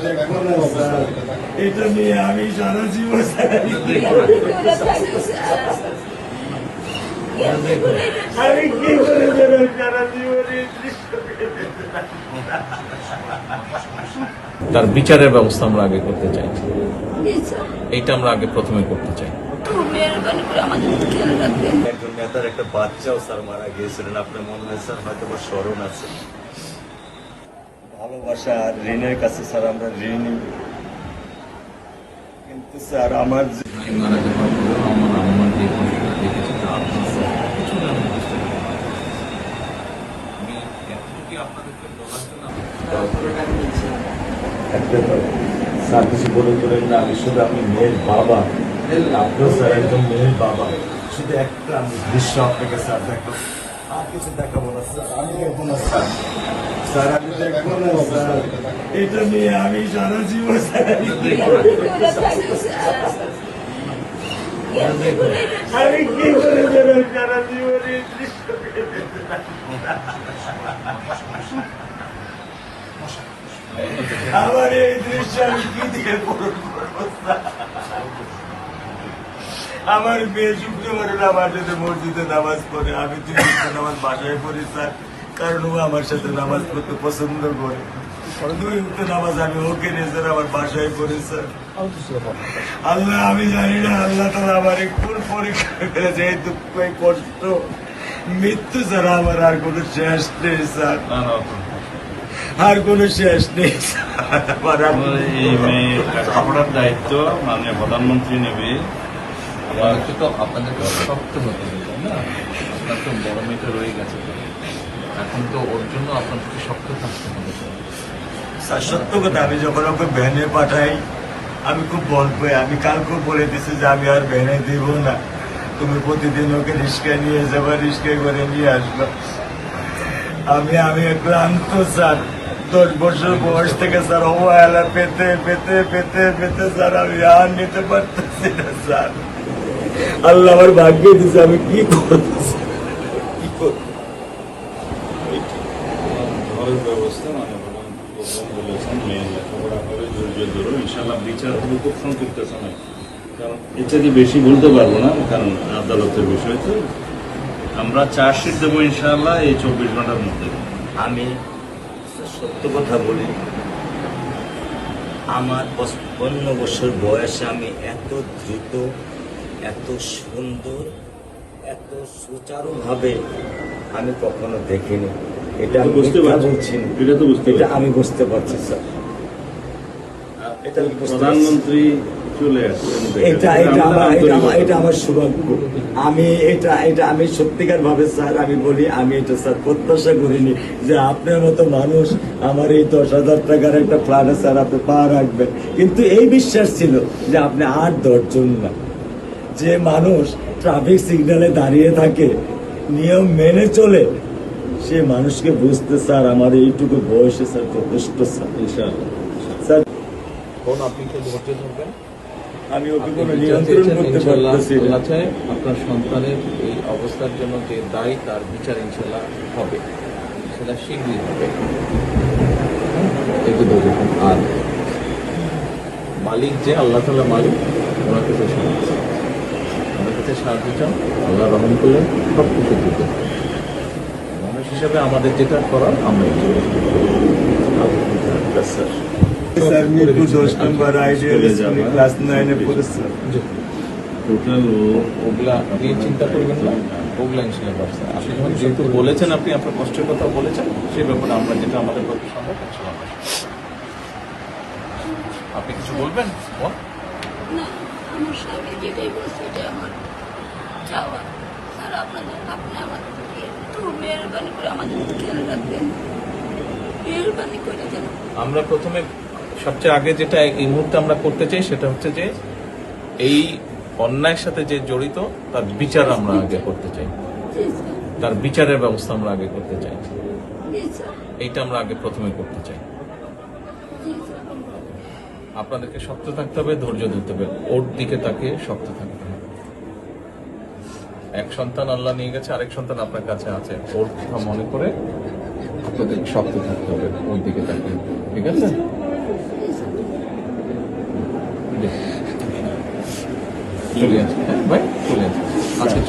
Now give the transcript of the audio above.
দেখবো না স্যার, এটা নিয়ে আমি সারা জীবন আমি কি করে দেবেন সারা জীবনে তার বিচারের ব্যবস্থা আমরা আগে করতে চাই, এইটা আমরা আগে প্রথমে করতে চাই। একজন নেতার একটা বাচ্চাও স্যার মারা গিয়েছিলেন, আপনার মনে হয় স্যার হয়তো বা স্মরণ আছে। ভালোবাসা আর ঋণের কাছে স্যার আমরা ঋণী, কিন্তু স্যার আমার মারা যাওয়ার পরেও আমার আম্মা যে কষ্টটা দেখেছে তা আপনার কিছু না, আমি বুঝতে পারি। আমি এতটুকু আপনাদেরকে বলার জন্য একটা স্যার কিছু বলে তোলেন না, আমি শুধু আমি মেয়ের বাবা, আপনিও স্যার একদম মেয়ের বাবা, শুধু একটা আমি দৃশ্য আপনাকে স্যার দেখো, আর কিছু দেখাবো না স্যার, আমি দেখবো না স্যার, স্যার আমি দেখবো না স্যার, এটা নিয়ে আমি সারা জীবন আমি কি করে দেবেন সারা জীবনে আমার এই দৃশ্য আমি কি দিয়ে পূরণ করবো স্যার? আমার মেয়ে শুক্রবারে আমার সাথে মসজিদে নামাজ পড়ে, আমি দুই নামাজ বাসায় পড়ি স্যার, কারণ ও আমার সাথে নামাজ পড়তে পছন্দ করে। দুই নামাজ আমি ওকে নিয়ে স্যার আমার বাসায় পড়ি স্যার। আল্লাহ আমি জানি না আল্লাহ তাআলা আমার কোন পরীক্ষা করেছে, এই দুঃখ এই কষ্ট মৃত্যু ছাড়া আমার আর কোনো শেষ নেই স্যার, আর কোনো শেষ নেই স্যার। এই মেয়ের লেখাপড়ার দায়িত্ব মাননীয় প্রধানমন্ত্রী নেবে। আপনাদেরকে শক্ত হতে হবে, তাই না? আপনার তো বড় মেয়েটা রয়ে গেছে, এখন তো ওর জন্য আপনাদেরকে শক্ত থাকতে হবে। স্যার সত্য কথা, আমি যখন ওকে ভ্যানে পাঠাই আমি খুব বল পাই, আমি কালকেও বলে দিচ্ছি যে আমি আর ভ্যানে দিব না, তুমি প্রতিদিন ওকে রিক্সায় নিয়ে যাবা, রিক্সায় করে নিয়ে আসবা। আমি ক্লান্ত স্যার, 10 বছর বয়স থেকে স্যার অবহেলা পেতে পেতে পেতে পেতে স্যার আমি আর নিতে পারতেছি না স্যার। আল্লাহ আমার ভাগ্যে দিচ্ছে, আমি কি করবো স্যার? কি করবো? ঘরের ব্যবস্থা মানে বলেছেন মেয়ের লেখাপড়া করে ধৈর্য ধরো, ইনশাল্লাহ বিচার হবে খুব সংক্ষিপ্ত সময়, কারণ এর থেকে বেশি বলতে পারবো না, কারণ আদালতের বিষয় তো। আমরা চার্জশিট দেবো ইনশাল্লাহ এই 24 ঘন্টার মধ্যে। আমি সত্য কথা বলি, আমার 55 বছর বয়সে আমি এত দ্রুত, এত সুন্দর, এত সুচারুভাবে আমি কখনো দেখিনি। এটা আমি বুঝতে পারছি, বলছি না, এটা তো বুঝতে এটা পারছি। আমি বুঝতে পারছি স্যার, এটা আমি বুঝতে পারছি। প্রধানমন্ত্রী চলে আসছেন, এটা আমার সৌভাগ্য। আমি সত্যিকার ভাবে স্যার আমি বলি, আমি এটা স্যার প্রত্যাশা করিনি যে আপনার মতো মানুষ আমার এই 10,000 টাকার একটা ফ্ল্যাটে স্যার আপনি পা রাখবেন, কিন্তু এই বিশ্বাস ছিল যে আপনি 8-10 জন না, যে মানুষ ট্রাফিক সিগন্যালে দাঁড়িয়ে থাকে, নিয়ম মেনে চলে, সে মানুষকে বুঝতে স্যার আমার এইটুকু বয়সে স্যার যথেষ্ট স্যার। ইনশাআল্লাহ স্যার কোন আপনি কি ধৈর্য ধরবেন? আমি ওকে কোনো নিয়ন্ত্রণ করতে পারতেছি না। আল্লাহ চায় আপনার সন্তানের এই অবস্থার জন্য যে দায়ী, তার বিচার ইনশাল্লাহ হবে, সেটা শীঘ্রই হবে। একটু ধৈর্য ধরুন। আর মালিক যে আল্লাহ তাআলা মালিক, ওনার কাছে সাহায্য, ওনার কাছে সাহায্য চান, আল্লাহ রহম করলেন সব কিছু দিতে। মানুষ হিসাবে আমাদের যেটা করার আমরা স্যার স্যার মিরপুর 10 নম্বর আইডিয়াল স্কুলে ক্লাস 9-এ পড়ে স্যার। টোটাল ওগুলা নিয়ে চিন্তা করবেন না, ওগুলা ইনশাল্লাহ পারছে। আপনি যখন যেহেতু বলেছেন, আপনি আপনার কষ্টের কথা বলেছেন, সেই ব্যাপারে আমরা যেটা আমাদের পক্ষে সম্ভব ইনশাল্লাহ আমরা আপনি কিছু বলবেন? না, আমার স্বামী যেটাই বলছে এটাই আমার চাওয়া। স্যার আপনি আমাদেরকে একটু মেহরবানি করে আমাদের খেয়াল রাখবেন, মেহরবানি করে যেন। আমরা প্রথমে সবচেয়ে আগে যেটা এই মুহূর্তে আমরা করতে চাই সেটা হচ্ছে যে এই অন্যায়ের সাথে যে জড়িত তার বিচার আমরা আগে করতে চাই, জি স্যার, তার বিচারের ব্যবস্থা আমরা আগে করতে চাই, জি স্যার, এইটা আমরা আগে প্রথমে করতে চাই। জি স্যার। আপনাদেরকে শক্ত থাকতে হবে, ধৈর্য ধরতে হবে, ওর দিকে তাকিয়ে শক্ত থাকতে হবে। এক সন্তান আল্লাহ নিয়ে গেছে, আরেক সন্তান আপনার কাছে আছে, ওর কথা মনে করে আপনাদেরকে শক্ত থাকতে হবে, ওর দিকে তাকিয়ে। ঠিক আছে? চলে আসছে, হ্যাঁ ভাই চলে আসছে, আজকে চলে